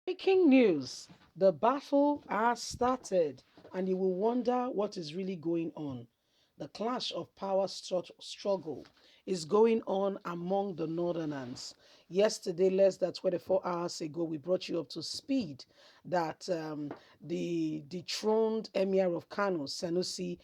Breaking news: the battle has started, and you will wonder what is really going on. The clash of power struggle is going on among the Northerners. Yesterday, less than 24 hours ago, we brought you up to speed that the dethroned Emir of Kano, Sanusi,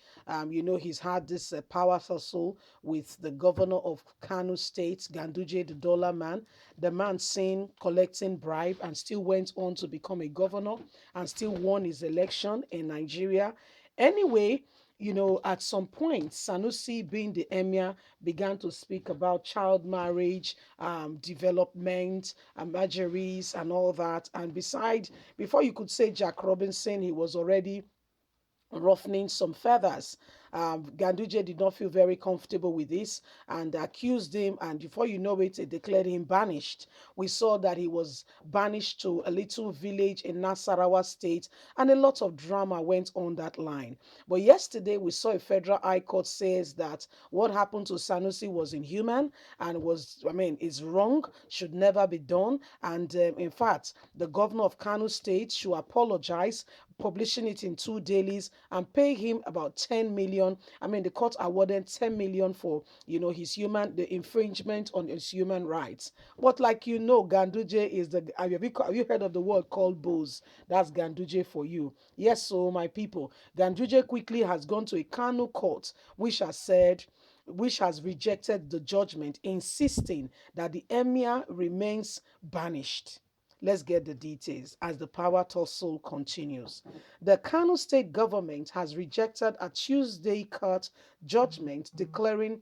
he's had this power tussle with the governor of Kano State, Ganduje, the dollar man. The man seen collecting bribe and still went on to become a governor and still won his election in Nigeria. Anyway, at some point, Sanusi, being the emir, began to speak about child marriage, development, marriages, and all that. And besides, before you could say Jack Robinson, he was already roughening some feathers. Ganduje did not feel very comfortable with this and accused him, and before you know it, they declared him banished. We saw that he was banished to a little village in Nasarawa State, and a lot of drama went on that line. But yesterday, we saw a federal high court says that what happened to Sanusi was inhuman and is wrong, should never be done. And in fact, the governor of Kano State should apologize, publishing it in two dailies, and pay him about 10 million. The court awarded 10 million for the infringement on his human rights. But like Ganduje is the have you heard of the word called booze? That's Ganduje for you. Yes, so my people, Ganduje quickly has gone to a Kano court which has rejected the judgment, insisting that the emir remains banished. Let's get the details as the power tussle continues. The Kano state government has rejected a Tuesday court judgment declaring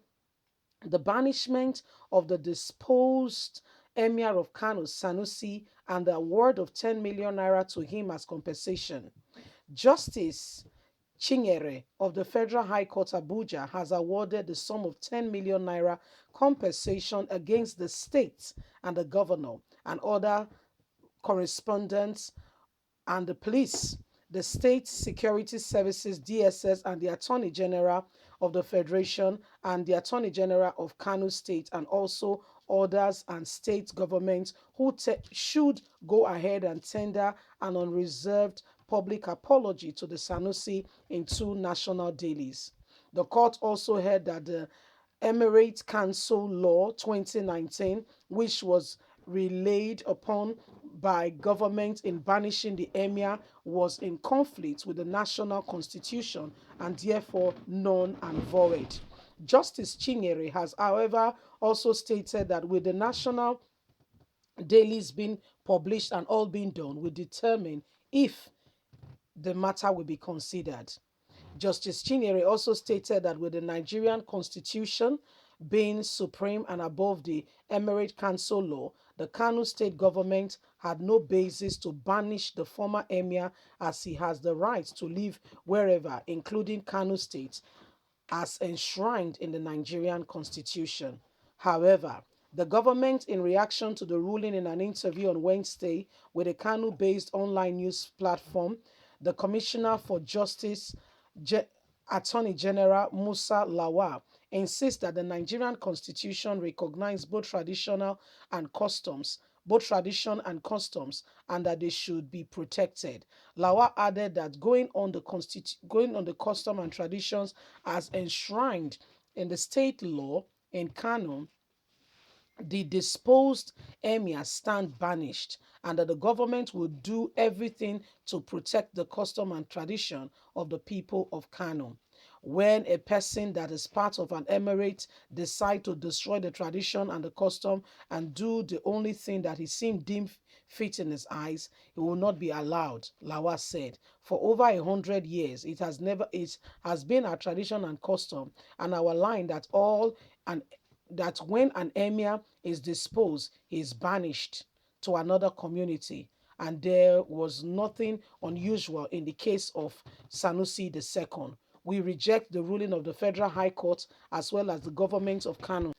the banishment of the disposed Emir of Kano, Sanusi, and the award of 10 million naira to him as compensation. Justice Chinyere of the Federal High Court Abuja has awarded the sum of 10 million naira compensation against the state and the governor and other correspondents and the police, the State Security Services, DSS, and the Attorney General of the Federation and the Attorney General of Kano State, and also others and state governments who should go ahead and tender an unreserved public apology to the Sanusi in two national dailies. The court also heard that the Emirate Council Law 2019, which was relayed upon by government in banishing the emir, was in conflict with the national constitution and therefore null and void. Justice Chinyere has, however, also stated that with the national dailies being published and all being done, will determine if the matter will be considered. Justice Chinyere also stated that with the Nigerian constitution being supreme and above the Emirate Council law, the Kano state government had no basis to banish the former emir, as he has the right to live wherever, including Kano state, as enshrined in the Nigerian constitution. However, the government, in reaction to the ruling in an interview on Wednesday with a Kano based online news platform, the Commissioner for Justice, Ge- Attorney General Musa Lawal, insists that the Nigerian constitution recognizes both tradition and customs, and that they should be protected. Lawal added that going on the custom and traditions as enshrined in the state law in Kano, the disposed emir stand banished, and that the government will do everything to protect the custom and tradition of the people of Kano. When a person that is part of an emirate decide to destroy the tradition and the custom and do the only thing that he seemed deemed fit in his eyes, he will not be allowed, Lawa said. For over 100 years, it has been our tradition and custom and our line that all and that when an emir is disposed, he is banished to another community. And there was nothing unusual in the case of Sanusi II. We reject the ruling of the Federal High Court as well as the government of Kano.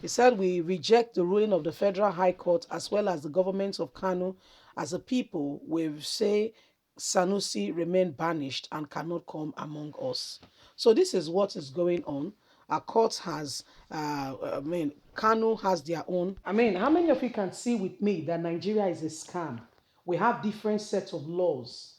He said, we reject the ruling of the Federal High Court as well as the government of Kano. As a people, we say Sanusi remain banished and cannot come among us. So this is what is going on. Our court has, Kano has their own. How many of you can see with me that Nigeria is a scam? we have different sets of laws,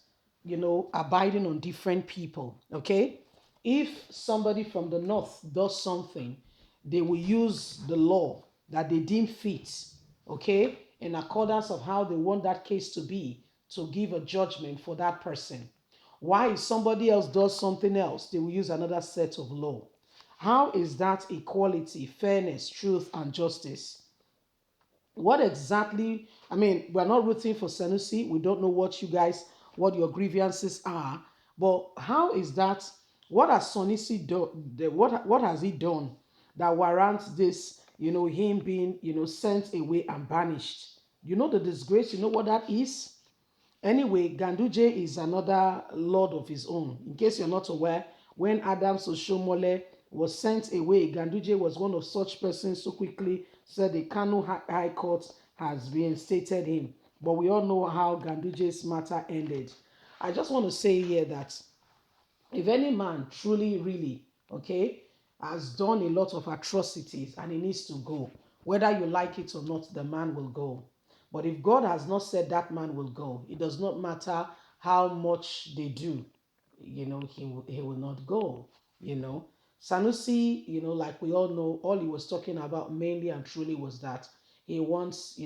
abiding on different people. Okay, if somebody from the north does something, they will use the law that they deem fit, okay, in accordance of how they want that case to be, to give a judgment for that person. Why, if somebody else does something else, they will use another set of law. How is that equality, fairness, truth, and justice? What exactly? I mean, we're not rooting for Sanusi. We don't know what your grievances are. But how is that? What has Sanusi done? What has he done that warrants this? Him being sent away and banished. You know the disgrace. You know what that is. Anyway, Ganduje is another lord of his own. In case you're not aware, when Adams Oshomole was sent away, Ganduje was one of such persons who quickly said the Kano High Court has reinstated him. But we all know how Ganduje's matter ended. I just want to say here that if any man truly, really, okay, has done a lot of atrocities and he needs to go, whether you like it or not, the man will go. But if God has not said that man will go, it does not matter how much they do, he will not go, you know. Sanusi, like we all know, all he was talking about mainly and truly was that he wants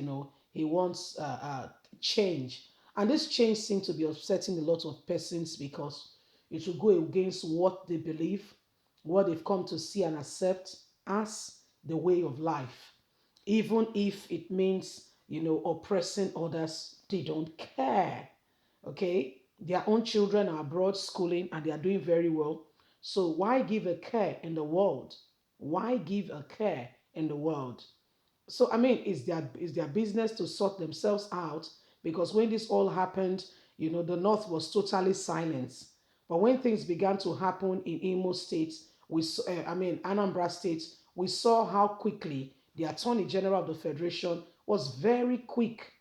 change. And this change seems to be upsetting a lot of persons because it will go against what they believe, what they've come to see and accept as the way of life. Even if it means, oppressing others, they don't care. Okay? Their own children are abroad schooling and they are doing very well. So why give a care in the world? Why give a care in the world? So I mean, it's their business to sort themselves out, because when this all happened, the North was totally silenced. But when things began to happen in Imo State, Anambra State, we saw how quickly the Attorney General of the Federation was very quick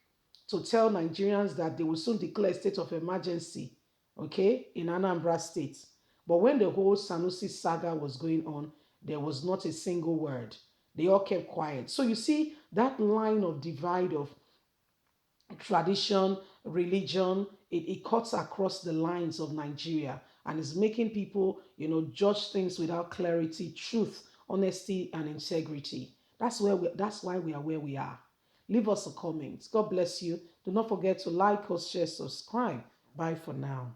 to tell Nigerians that they will soon declare a state of emergency, okay, in Anambra State. But when the whole Sanusi saga was going on, there was not a single word. They all kept quiet. So you see that line of divide of tradition, religion, it cuts across the lines of Nigeria and is making people, judge things without clarity, truth, honesty, and integrity. That's why we are where we are. Leave us a comment. God bless you. Do not forget to like us, share, subscribe. Bye for now.